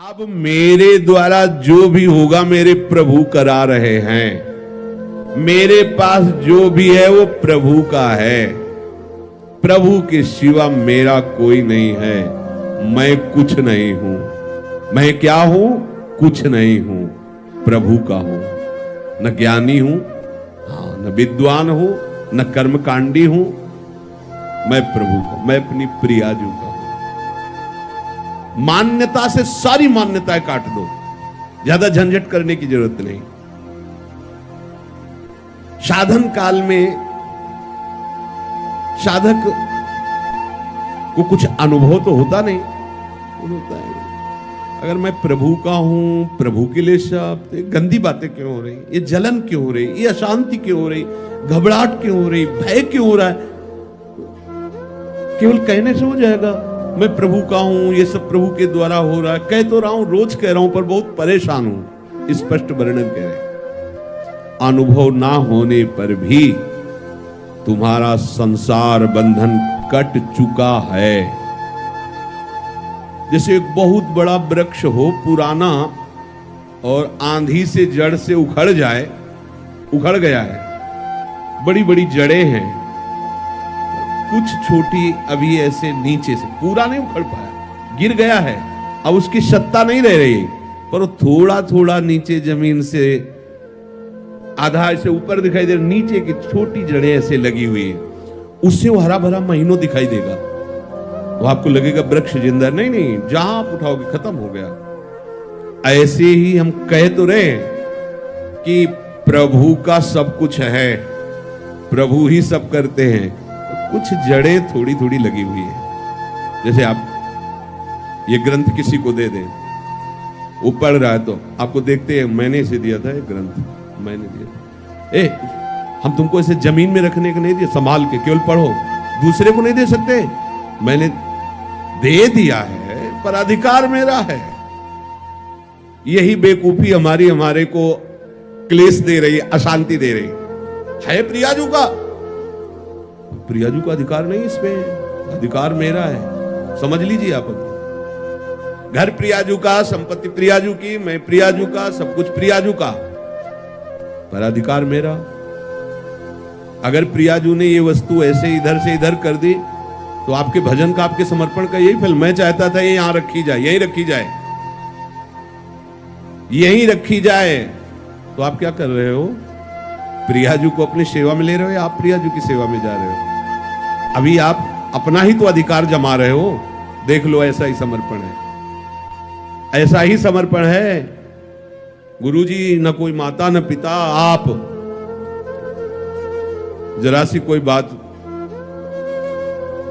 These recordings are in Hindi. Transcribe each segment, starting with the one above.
अब मेरे द्वारा जो भी होगा मेरे प्रभु करा रहे हैं। मेरे पास जो भी है वो प्रभु का है। प्रभु के सिवा मेरा कोई नहीं है। मैं कुछ नहीं हूं। मैं क्या हूं? कुछ नहीं हूं, प्रभु का हूं। न ज्ञानी हूं, न विद्वान हूं, न कर्मकांडी हूं। मैं प्रभु का, मैं अपनी प्रियाजू का हूं। मान्यता से सारी मान्यताएं काट दो, ज्यादा झंझट करने की जरूरत नहीं। साधन काल में साधक को कुछ अनुभव तो होता नहीं, होता है। अगर मैं प्रभु का हूं, प्रभु के लिए सब, तो गंदी बातें क्यों हो रही, ये जलन क्यों हो रही, ये अशांति क्यों हो रही, घबराहट क्यों हो रही, भय क्यों हो रहा है? केवल कहने से हो जाएगा मैं प्रभु का हूं, ये सब प्रभु के द्वारा हो रहा है। कह तो रहा हूं, रोज कह रहा हूं, पर बहुत परेशान हूं। स्पष्ट वर्णन कह रहे, अनुभव ना होने पर भी तुम्हारा संसार बंधन कट चुका है। जैसे एक बहुत बड़ा वृक्ष हो, पुराना, और आंधी से जड़ से उखड़ जाए, उखड़ गया है, बड़ी बड़ी जड़ें हैं, कुछ छोटी अभी ऐसे नीचे से, पूरा नहीं उखड़ पाया, गिर गया है। अब उसकी सत्ता नहीं रह रही, पर थोड़ा थोड़ा नीचे जमीन से आधा ऐसे ऊपर दिखाई दे रहा, नीचे की छोटी जड़ें ऐसे लगी हुई है। उससे वो हरा भरा महीनों दिखाई देगा। वो आपको लगेगा वृक्ष जिंदा, नहीं नहीं, जहां आप उठाओगे खत्म हो गया। ऐसे ही हम कह तो रहे कि प्रभु का सब कुछ है, प्रभु ही सब करते हैं, तो कुछ जड़ें थोड़ी थोड़ी लगी हुई है। जैसे आप ये ग्रंथ किसी को दे दें, वो पढ़ रहा है, तो आपको देखते हैं मैंने इसे दिया था, ये ग्रंथ मैंने दिया। हम तुमको इसे जमीन में रखने को नहीं दिया, संभाल के केवल पढ़ो, दूसरे को नहीं दे सकते। मैंने दे दिया है, पर अधिकार मेरा है। यही बेवकूफी हमारे को क्लेश दे रही है, अशांति दे रही है। प्रियाजू का, प्रियाजू का अधिकार नहीं, इसमें अधिकार मेरा है। समझ लीजिए आप अपने घर प्रियाजू का, संपत्ति प्रियाजू की, मैं प्रियाजू का, सब कुछ प्रियाजू का, पर अधिकार मेरा। अगर प्रियाजू ने ये वस्तु ऐसे इधर से इधर कर दी, तो आपके भजन का, आपके समर्पण का यही फल। मैं चाहता था ये यहां रखी जाए, यही रखी जाए, यही रखी जाए, तो आप क्या कर रहे हो? प्रियाजू को अपनी सेवा में ले रहे हो, या आप प्रियाजू की सेवा में जा रहे हो? अभी आप अपना ही तो अधिकार जमा रहे हो। देख लो, ऐसा ही समर्पण है, ऐसा ही समर्पण है। गुरुजी, न कोई माता न पिता, आप। जरा सी कोई बात,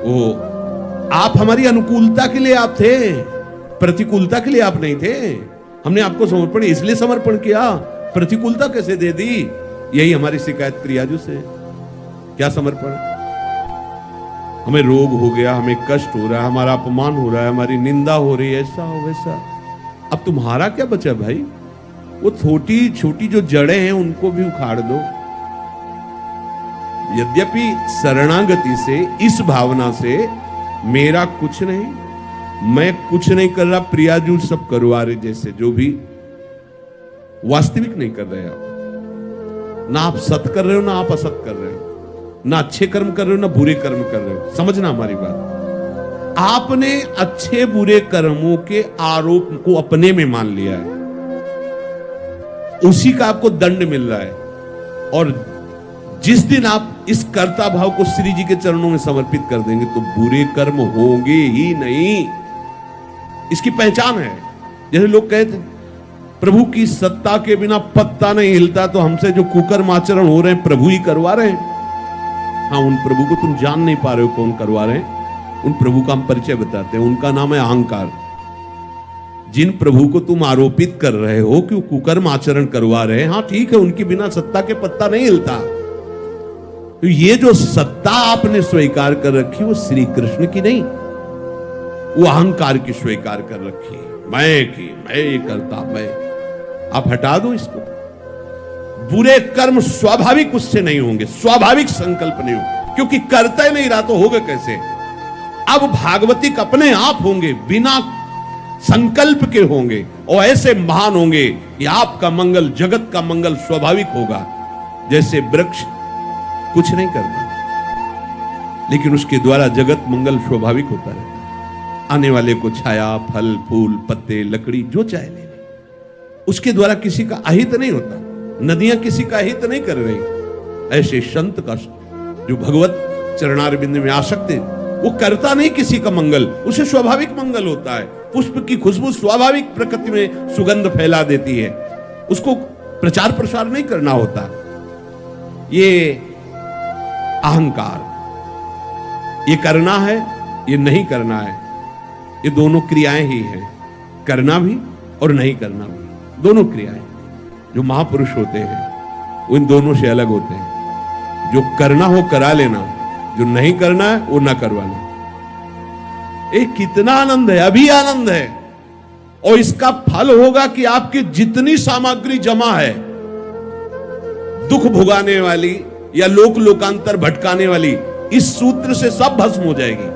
वो आप हमारी अनुकूलता के लिए आप थे, प्रतिकूलता के लिए आप नहीं थे। हमने आपको समर्पण इसलिए समर्पण किया, प्रतिकूलता कैसे दे दी? यही हमारी शिकायत प्रियाजू से। क्या समर्पण? हमें रोग हो गया, हमें कष्ट हो रहा है, हमारा अपमान हो रहा है, हमारी निंदा हो रही है, ऐसा हो वैसा। अब तुम्हारा क्या बचा भाई? वो छोटी छोटी जो जड़ें हैं उनको भी उखाड़ दो। यद्यपि शरणागति से, इस भावना से, मेरा कुछ नहीं, मैं कुछ नहीं कर रहा, प्रियाजू सब करवा रहे, जैसे जो भी वास्तविक नहीं कर रहे आप। ना आप सत कर रहे हो, ना आप असत कर रहे हो, ना अच्छे कर्म कर रहे हो, ना बुरे कर्म कर रहे हो। समझना हमारी बात। आपने अच्छे बुरे कर्मों के आरोप को अपने में मान लिया है, उसी का आपको दंड मिल रहा है। और जिस दिन आप इस कर्ता भाव को श्री जी के चरणों में समर्पित कर देंगे, तो बुरे कर्म होंगे ही नहीं। इसकी पहचान है। जैसे लोग कहते प्रभु की सत्ता के बिना पत्ता नहीं हिलता, तो हमसे जो कुकर्म आचरण हो रहे हैं प्रभु ही करवा रहे हैं। हाँ, उन प्रभु को तुम जान नहीं पा रहे हो कौन करवा रहे हैं। उन प्रभु का हम परिचय बताते हैं, उनका नाम है अहंकार। जिन प्रभु को तुम आरोपित कर रहे हो कि वो कुकर्म आचरण करवा रहे हैं, हाँ ठीक है, उनके बिना सत्ता के पत्ता नहीं हिलता। तो ये जो सत्ता आपने स्वीकार कर रखी, वो श्री कृष्ण की नहीं, वो अहंकार की स्वीकार कर रखी। मैं ये करता, मैं। आप हटा दो इसको। बुरे कर्म स्वाभाविक उससे नहीं होंगे, स्वाभाविक संकल्प नहीं होंगे, क्योंकि करता ही नहीं रहा तो होगा कैसे? अब भागवतिक अपने आप होंगे, बिना संकल्प के होंगे और ऐसे महान होंगे कि आपका मंगल, जगत का मंगल स्वाभाविक होगा। जैसे वृक्ष कुछ नहीं करता, लेकिन उसके द्वारा जगत मंगल स्वाभाविक होता रहता है। आने वाले को छाया, फल, फूल, पत्ते, लकड़ी जो चाहे ले ले, उसके द्वारा किसी का अहित नहीं होता। नदियां किसी का हित नहीं कर रही। ऐसे संत का जो भगवत चरणारविंद में आसक्त है, वो करता नहीं किसी का मंगल, उसे स्वाभाविक मंगल होता है। पुष्प की खुशबू स्वाभाविक प्रकृति में सुगंध फैला देती है, उसको प्रचार प्रसार नहीं करना होता। ये अहंकार, ये करना है, ये नहीं करना है, ये दोनों क्रियाएं ही हैं। करना भी और नहीं करना भी, दोनों क्रियाएं। जो महापुरुष होते हैं वो इन दोनों से अलग होते हैं। जो करना हो करा लेना, जो नहीं करना है वो ना करवाना। एक कितना आनंद है, अभी आनंद है। और इसका फल होगा कि आपकी जितनी सामग्री जमा है, दुख भुगाने वाली या लोक लोकांतर भटकाने वाली, इस सूत्र से सब भस्म हो जाएगी।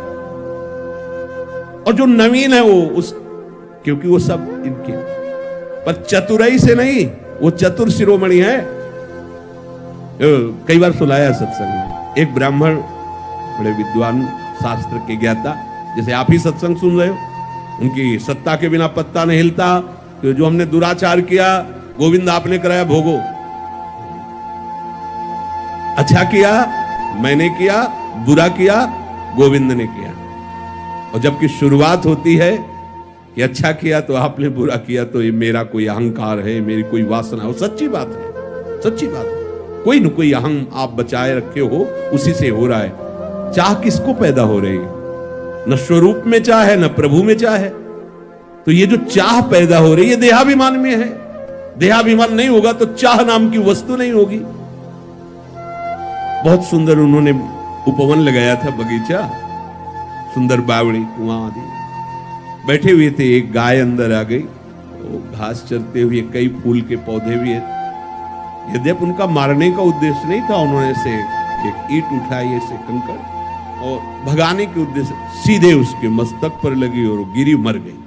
और जो नवीन है वो क्योंकि वो सब इनके, पर चतुराई से नहीं, वो चतुर शिरोमणि है। कई बार सुनाया सत्संग में, एक ब्राह्मण बड़े विद्वान, शास्त्र के ज्ञाता, जैसे आप ही सत्संग सुन रहे हो, उनकी सत्ता के बिना पत्ता नहीं हिलता। तो जो हमने दुराचार किया, गोविंद आपने कराया भोगो। अच्छा किया मैंने किया, बुरा किया गोविंद ने किया। और जबकि शुरुआत होती है कि अच्छा किया तो आपने, बुरा किया तो ये मेरा कोई अहंकार है, मेरी कोई वासना है। सच्ची बात है, सच्ची बात है। कोई न कोई अहं आप बचाए रखे हो, उसी से हो रहा है। चाह किसको पैदा हो रही है? न स्वरूप में चाह है, न प्रभु में चाह है। तो ये जो चाह पैदा हो रही है, देहाभिमान में है। देहाभिमान नहीं होगा तो चाह नाम की वस्तु नहीं होगी। बहुत सुंदर उन्होंने उपवन लगाया था, बगीचा, सुंदर बावड़ी, कुआं आदि। बैठे हुए थे, एक गाय अंदर आ गई, वो घास चरते हुए, कई फूल के पौधे भी है। यद्यप उनका मारने का उद्देश्य नहीं था, उन्होंने से एक ईंट उठाई, ऐसे कंकड़, और भगाने के उद्देश्य सीधे उसके मस्तक पर लगी और गिरी, मर गई।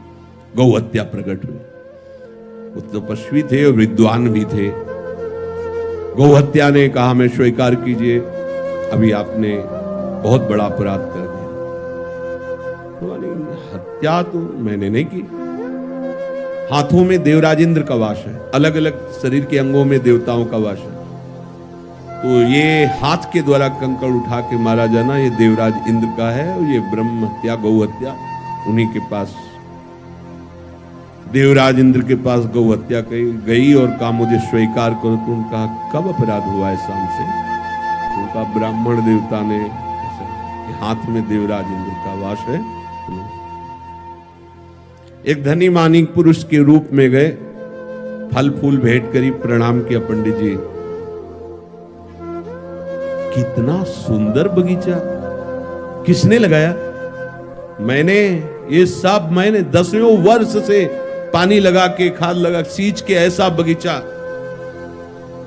गौ हत्या प्रकट हुई। वो तपस्वी थे और विद्वान भी थे। गौ हत्या ने कहा, मैं स्वीकार कीजिए, अभी आपने बहुत बड़ा अपराध कर दिया। हत्या तो मैंने नहीं की। हाथों में देवराज इंद्र का वास है, अलग अलग शरीर के अंगों में देवताओं का वास है। तो ये हाथ के द्वारा कंकड़ उठा के मारा जाना, ये देवराज इंद्र का है। और ये ब्रह्म हत्या, गौ हत्या उन्हीं के पास, देवराज इंद्र के पास गौ हत्या गई और कहा मुझे स्वीकार करो। तो उनका कब अपराध हुआ है शाम से? उनका ब्राह्मण देवता ने, हाथ में देवराज इंद्र का वास है। एक धनी मानी पुरुष के रूप में गए, फल फूल भेंट करी, प्रणाम किया, पंडित जी कितना सुंदर बगीचा, किसने लगाया? मैंने, ये सब मैंने 10वें वर्ष से पानी लगा के, खाद लगा, सींच के ऐसा बगीचा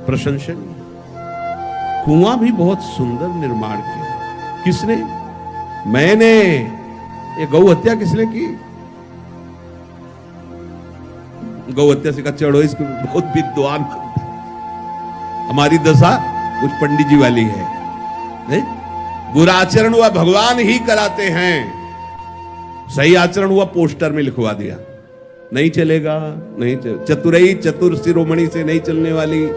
प्रशंसनीय। कुआं भी बहुत सुंदर निर्माण किया, किसने? मैंने। ये गौ हत्या किसने की? गौ हत्या से का चढ़ो, इसको बहुत विद्वान। हमारी दशा कुछ पंडित जी वाली है, नहीं? बुरा आचरण हुआ भगवान ही कराते हैं, सही आचरण हुआ पोस्टर में लिखवा दिया, नहीं चलेगा, नहीं चतुराई, चतुर शिरोमणि से नहीं चलने वाली।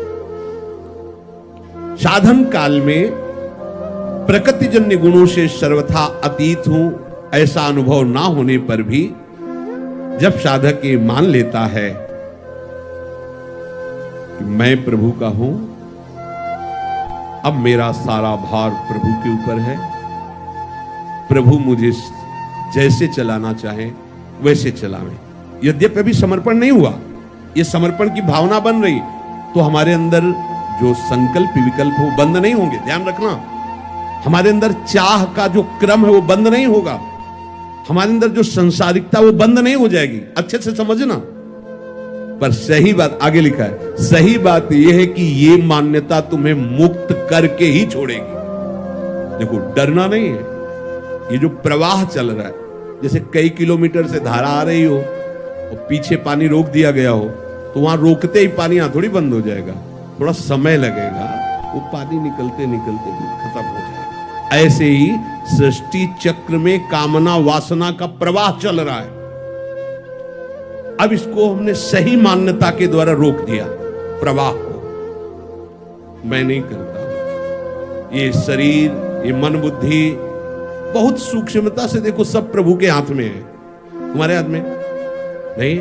साधन काल में प्रकृतिजन्य गुणों से सर्वथा अतीत हूं, ऐसा अनुभव ना होने पर भी जब साधक ये मान लेता है कि मैं प्रभु का हूं, अब मेरा सारा भार प्रभु के ऊपर है, प्रभु मुझे जैसे चलाना चाहे वैसे चलावे। यद्यपि अभी समर्पण नहीं हुआ, ये समर्पण की भावना बन रही, तो हमारे अंदर जो संकल्प विकल्प हो बंद नहीं होंगे। ध्यान रखना, हमारे अंदर चाह का जो क्रम है वो बंद नहीं होगा, हमारे अंदर जो संसारिकता वो बंद नहीं हो जाएगी। अच्छे से समझना। पर सही बात आगे लिखा है, सही बात यह है कि ये मान्यता तुम्हें मुक्त करके ही छोड़ेगी। देखो, डरना नहीं है। ये जो प्रवाह चल रहा है, जैसे कई किलोमीटर से धारा आ रही हो और पीछे पानी रोक दिया गया हो तो वहां रोकते ही पानी यहां थोड़ी बंद हो जाएगा, थोड़ा समय लगेगा, वो पानी निकलते निकलते खत्म हो जाएगा। ऐसे ही सृष्टि चक्र में कामना वासना का प्रवाह चल रहा है। अब इसको हमने सही मान्यता के द्वारा रोक दिया, प्रवाह को। मैं नहीं करता। ये शरीर, ये मन बुद्धि बहुत सूक्ष्मता से देखो, सब प्रभु के हाथ में है, तुम्हारे हाथ में नहीं।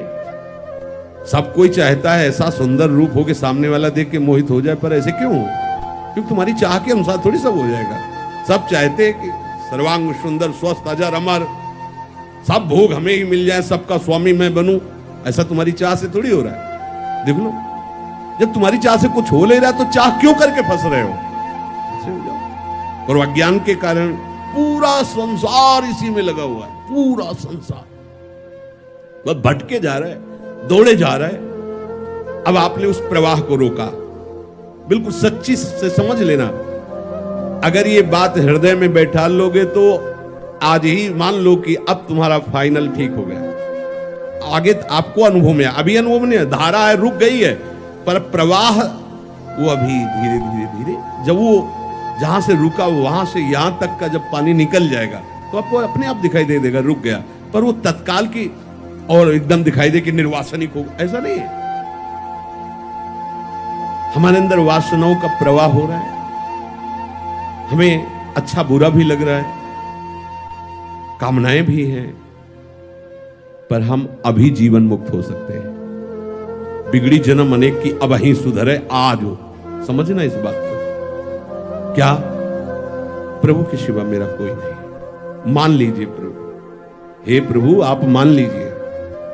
सब कोई चाहता है ऐसा सुंदर रूप हो के सामने वाला देख के मोहित हो जाए, पर ऐसे क्यों? क्योंकि तुम्हारी चाह के अनुसार थोड़ी सब हो जाएगा। सब चाहते हैं कि सर्वांग सुंदर, स्वस्थ, अजर, अमर, सब भोग हमें ही मिल जाए, सबका स्वामी मैं बनूं, ऐसा तुम्हारी चाह से थोड़ी हो रहा है। देख लो, जब तुम्हारी चाह से कुछ हो ले रहा है तो चाह क्यों करके फंस रहे हो? ऐसे हो जाओ। और अज्ञान के कारण पूरा संसार इसी में लगा हुआ है, पूरा संसार वह भटके जा रहा है, दौड़े जा रहा है। अब आपने उस प्रवाह को रोका, बिल्कुल सच्ची से समझ लेना। अगर ये बात हृदय में बैठा लोगे तो आज ही मान लो कि अब तुम्हारा फाइनल ठीक हो गया। आगे आपको अनुभव में, अभी अनुभव नहीं है, धारा है, रुक गई है, पर प्रवाह वो अभी धीरे धीरे धीरे, जब वो जहां से रुका वहां से यहां तक का जब पानी निकल जाएगा तो आपको अपने आप दिखाई दे देगा रुक गया। पर वो तत्काल की और एकदम दिखाई दे कि निर्वासनिक हो, ऐसा नहीं है। हमारे अंदर वासनाओं का प्रवाह हो रहा है, हमें अच्छा बुरा भी लग रहा है, कामनाएं भी हैं, पर हम अभी जीवन मुक्त हो सकते हैं। बिगड़ी जन्म अनेक की अब ही सुधरे आज हो, समझना इस बात को। क्या? प्रभु के सिवा मेरा कोई नहीं। मान लीजिए प्रभु, हे प्रभु आप मान लीजिए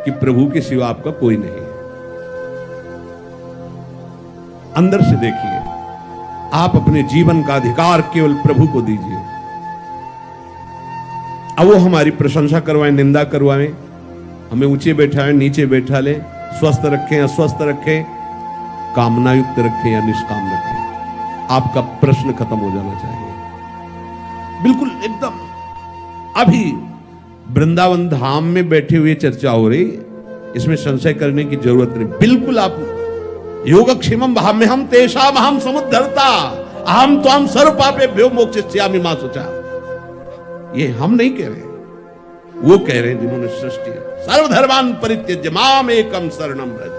कि प्रभु के सिवा आपका कोई नहीं है। अंदर से देखिए, आप अपने जीवन का अधिकार केवल प्रभु को दीजिए। अब वो हमारी प्रशंसा करवाएं, निंदा करवाएं, हमें ऊंचे बैठाएं, नीचे बैठा लें, स्वस्थ रखें, अस्वस्थ रखें, कामना युक्त रखें या निष्काम रखें, आपका प्रश्न खत्म हो जाना चाहिए। बिल्कुल एकदम। अभी वृंदावन धाम में बैठे हुए चर्चा हो रही, इसमें संशय करने की जरूरत नहीं। बिल्कुल आप योगक्षेमम भाव में हम तेषाम अहम समुद्धरता अहम त्वाम सर्व पापेभ्यो मोक्षयिष्यामि मा शुचा। ये हम नहीं कह रहे, वो कह रहे हैं जिन्होंने सृष्टि सर्वधर्मान् परित्यज्य माम एकम शरणम व्रज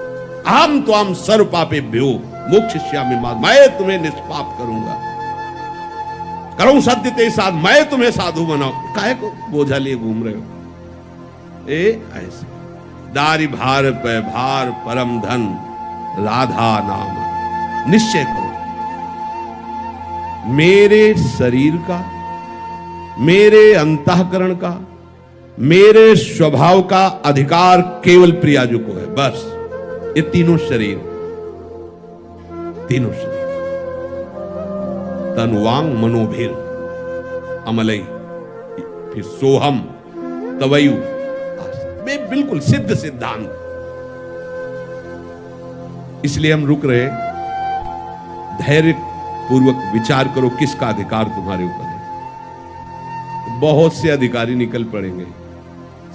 अहम त्वाम सर्व पापेभ्यो मोक्षयिष्यामि मा। मैं तुम्हें निष्पाप करूंगा, करूं सत्य ते साध, मैं तुम्हें साधु बनाऊं। काहे को बोझा लिए घूम रहे हो? ऐसे दारी भार पे भार परम धन राधा नाम। निश्चय करो मेरे शरीर का, मेरे अंतःकरण का, मेरे स्वभाव का अधिकार केवल प्रियाजू को है। बस ये तीनों शरीर, तीनों शरीर तनुवांग मनोभीर अमलई, फिर सोहम तवयु, बिल्कुल सिद्ध सिद्धांत। इसलिए हम रुक रहे, धैर्य पूर्वक विचार करो किसका अधिकार तुम्हारे ऊपर है। बहुत से अधिकारी निकल पड़ेंगे,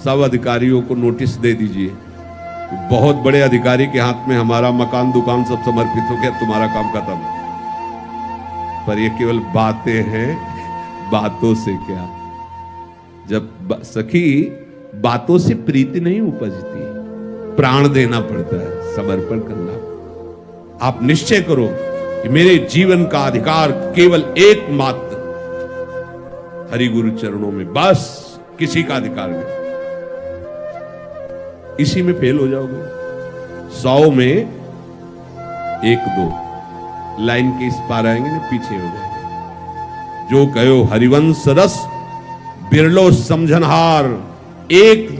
सब अधिकारियों को नोटिस दे दीजिए, बहुत बड़े अधिकारी के हाथ में हमारा मकान दुकान सब समर्पित हो गया, तुम्हारा काम खत्म। पर ये केवल बातें हैं, बातों से क्या। जब सखी बातों से प्रीति नहीं उपजती, प्राण देना पड़ता है, समर्पण करना। आप निश्चय करो कि मेरे जीवन का अधिकार केवल एकमात्र हरि गुरु चरणों में, बस किसी का अधिकार नहीं। इसी में फेल हो जाओगे। 100 में 1-2 लाइन के इस पार आएंगे ना, पीछे हो जाएंगे। जो कहो हरिवंश रस बिरलो समझनहार, एक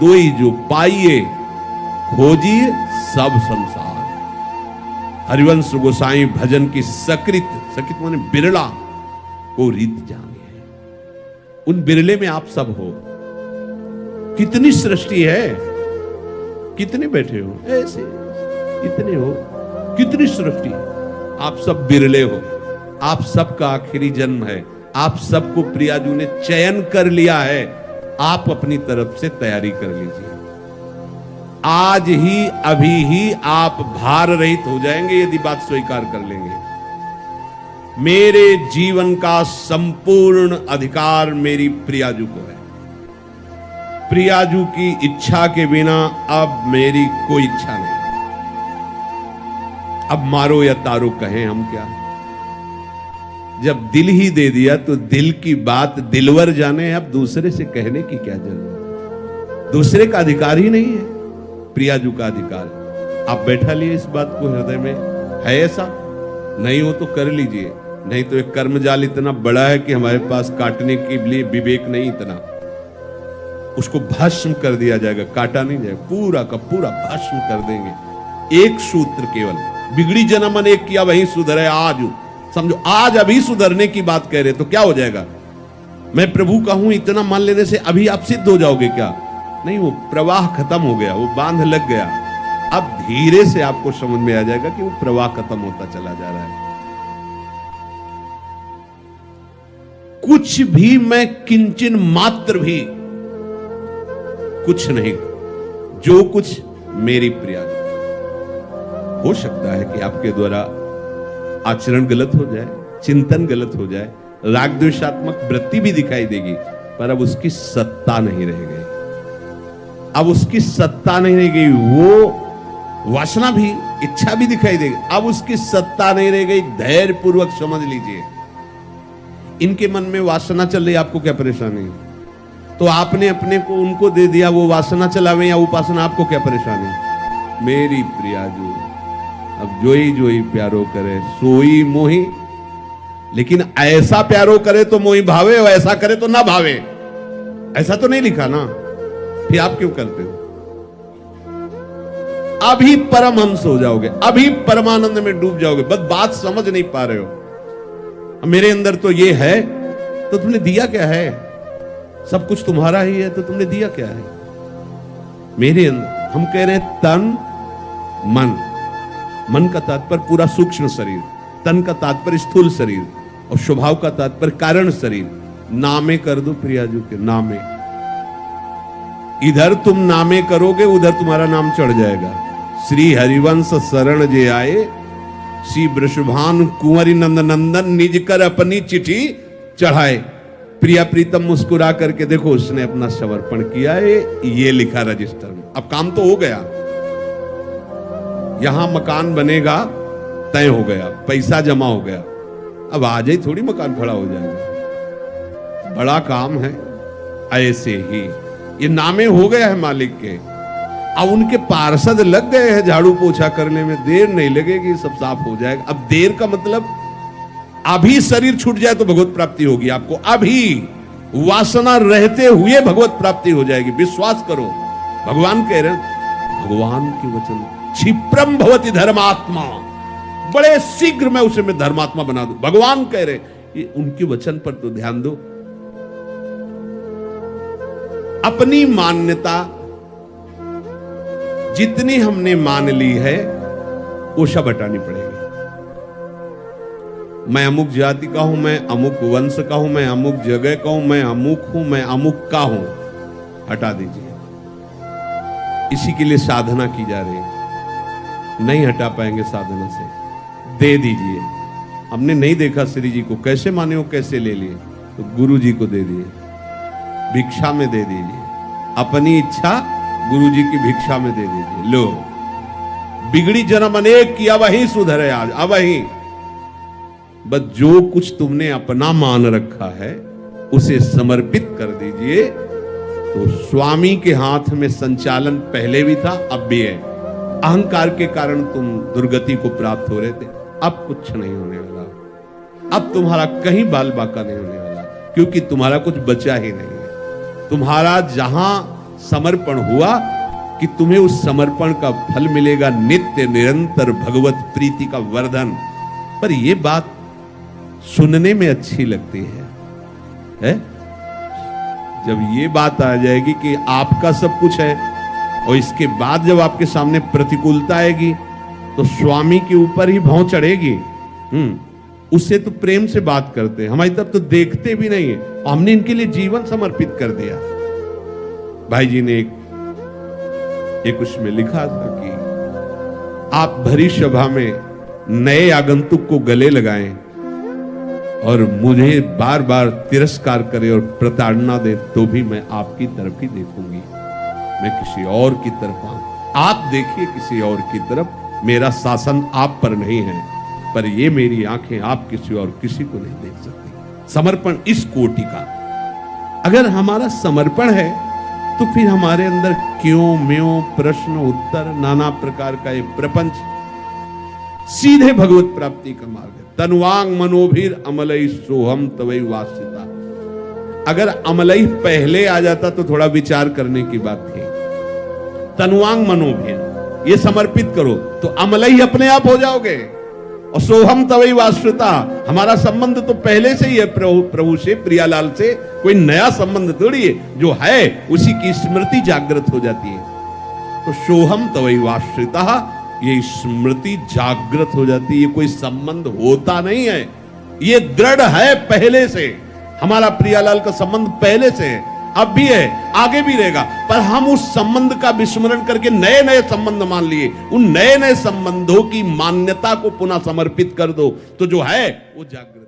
दोई जो पाइए खोजिए सब संसार। हरिवंश गोसाई भजन की सकृत माने बिरला को रीत जानी है। उन बिरले में आप सब हो। कितनी सृष्टि है, कितने बैठे हो ऐसे, इतने हो, कितनी सृष्टि। आप सब बिरले हो, आप सबका आखिरी जन्म है, आप सबको प्रियाजू ने चयन कर लिया है। आप अपनी तरफ से तैयारी कर लीजिए। आज ही अभी ही आप भार रहित हो जाएंगे यदि बात स्वीकार कर लेंगे। मेरे जीवन का संपूर्ण अधिकार मेरी प्रियाजू को है। प्रियाजू की इच्छा के बिना अब मेरी कोई इच्छा नहीं। अब मारो या तारो कहें हम क्या। जब दिल ही दे दिया तो दिल की बात दिलवर जाने। अब दूसरे से कहने की क्या जरूरत है। दूसरे का अधिकार ही नहीं है, प्रियाजू का अधिकार। आप बैठा लिए इस बात को हृदय में। है ऐसा? नहीं हो तो कर लीजिए, नहीं तो एक कर्मजाल इतना बड़ा है कि हमारे पास काटने के लिए विवेक नहीं इतना। उसको भस्म कर दिया जाएगा, काटा नहीं जाएगा, पूरा का पूरा भस्म कर देंगे। एक सूत्र केवल, बिगड़ी जन्म अनेक किया वही सुधरे आज। समझो, आज अभी सुधरने की बात कह रहे तो क्या हो जाएगा। मैं प्रभु का हूं इतना मान लेने से अभी आप सिद्ध हो जाओगे क्या? नहीं, वो प्रवाह खत्म हो गया, वो बांध लग गया। अब धीरे से आपको समझ में आ जाएगा कि वो प्रवाह खत्म होता चला जा रहा है। कुछ भी मैं किंचन मात्र भी कुछ नहीं, जो कुछ मेरी प्रिया। हो सकता है कि आपके द्वारा आचरण गलत हो जाए, चिंतन गलत हो जाए, राग द्वेषात्मक वृत्ति भी दिखाई देगी, पर अब उसकी सत्ता नहीं रह गई। अब उसकी सत्ता नहीं रह गई। वो वासना भी, इच्छा भी दिखाई देगी, अब उसकी सत्ता नहीं रह गई। धैर्य पूर्वक समझ लीजिए। इनके मन में वासना चल रही, आपको क्या परेशानी है? तो आपने अपने को उनको दे दिया, वो वासना चलावे या उपासना, आपको क्या परेशानी? मेरी प्रियाजू अब जोई प्यारो करे सोई मोही। लेकिन ऐसा प्यारो करे तो मोही भावे, और ऐसा करे तो ना भावे। ऐसा तो नहीं लिखा ना, फिर आप क्यों करते हो? अभी परमहंस हो जाओगे, अभी परमानंद में डूब जाओगे। बस बात समझ नहीं पा रहे हो। मेरे अंदर तो ये है, तो तुमने दिया क्या है? सब कुछ तुम्हारा ही है, तो तुमने दिया क्या है? मेरे अंदर हम कह रहे हैं तन मन। मन का तात्पर्य पूरा सूक्ष्म शरीर, तन का तात्पर्य स्थूल शरीर, और स्वभाव का तात्पर्य कारण शरीर। नामे कर दो प्रियाजू के, नामे। इधर तुम नामे करोगे, उधर तुम्हारा नाम चढ़ जाएगा। श्री हरिवंश शरण जे आए, श्री वृषभानु कुंवरी नंद नंदन, निज कर अपनी चिट्ठी चढ़ाए। प्रिया प्रीतम मुस्कुरा करके देखो, उसने अपना समर्पण किया है, ये लिखा रजिस्टर में। अब काम तो हो गया। यहां मकान बनेगा, तय हो गया, पैसा जमा हो गया। अब आज ही थोड़ी मकान खड़ा हो जाएगा, बड़ा काम है। ऐसे ही ये नामे हो गया है मालिक के। अब उनके पार्षद लग गए हैं झाड़ू पोछा करने में, देर नहीं लगेगी, सब साफ हो जाएगा। अब देर का मतलब अभी शरीर छूट जाए तो भगवत प्राप्ति होगी आपको। अभी वासना रहते हुए भगवत प्राप्ति हो जाएगी, विश्वास करो। भगवान कह रहे हैं, भगवान के वचन, क्षिप्रम भवति धर्मात्मा, बड़े शीघ्र मैं उसे मैं धर्मात्मा बना दूं। भगवान कह रहे, ये उनके वचन पर तो ध्यान दो। अपनी मान्यता जितनी हमने मान ली है, वो सब हटानी पड़ेगी। मैं अमुक जाति का हूं, मैं अमुक वंश का हूं, मैं अमुक जगह का हूं, मैं अमुक हूं, मैं अमुक का हूं, हटा दीजिए। इसी के लिए साधना की जा रही है। नहीं हटा पाएंगे साधना से, दे दीजिए। हमने नहीं देखा श्री जी को, कैसे माने हो, कैसे ले लिए, तो गुरु जी को दे दिए, भिक्षा में दे दीजिए। अपनी इच्छा गुरु जी की भिक्षा में दे दीजिए। लो, बिगड़ी जन्म अनेक किया वही सुधरे आज। अब वही बस जो कुछ तुमने अपना मान रखा है उसे समर्पित कर दीजिए। तो स्वामी के हाथ में संचालन पहले भी था, अब भी है। अहंकार के कारण तुम दुर्गति को प्राप्त हो रहे थे, अब कुछ नहीं होने वाला। अब तुम्हारा कहीं बाल बाका नहीं होने वाला, क्योंकि तुम्हारा कुछ बचा ही नहीं है। तुम्हारा जहां समर्पण हुआ कि तुम्हें उस समर्पण का फल मिलेगा, नित्य निरंतर भगवत प्रीति का वर्धन। पर यह बात सुनने में अच्छी लगती है? जब ये बात आ जाएगी कि आपका सब कुछ है, और इसके बाद जब आपके सामने प्रतिकूलता आएगी तो स्वामी के ऊपर ही भौं चढ़ेगी। उससे तो प्रेम से बात करते हैं, हमारी तरफ तो देखते भी नहीं है। हमने इनके लिए जीवन समर्पित कर दिया। भाई जी ने एक उसमें लिखा था कि आप भरी सभा में नए आगंतुक को गले लगाएं और मुझे बार बार तिरस्कार करे और प्रताड़ना दे तो भी मैं आपकी तरफ ही देखूंगी, मैं किसी और की तरफ आप देखिए किसी और की तरफ, मेरा शासन आप पर नहीं है, पर ये मेरी आंखें आप किसी और किसी को नहीं देख सकती। समर्पण इस कोटि का, अगर हमारा समर्पण है तो फिर हमारे अंदर क्यों म्यों प्रश्न उत्तर नाना प्रकार का ये प्रपंच सीधे भगवत प्राप्ति का मार्ग है। तनुवांग मनोभीर अमलई सोहम तवई वासिता। अगर अमलई पहले आ जाता तो थोड़ा विचार करने की बात थी। तनुवांग मनोभीर, ये समर्पित करो तो अमलई अपने आप हो जाओगे। और सोहम तवई वासिता, हमारा संबंध तो पहले से ही है प्रभु से, प्रियालाल से, कोई नया संबंध थोड़ी है, जो है उसी की स्मृति जागृत हो जाती है। तो सोहम तवई वासिता, ये स्मृति जागृत हो जाती है, ये कोई संबंध होता नहीं है, ये दृढ़ है पहले से। हमारा प्रियालाल का संबंध पहले से है, अब भी है, आगे भी रहेगा, पर हम उस संबंध का विस्मरण करके नए नए संबंध मान लिए। उन नए नए संबंधों की मान्यता को पुनः समर्पित कर दो तो जो है वो जागृत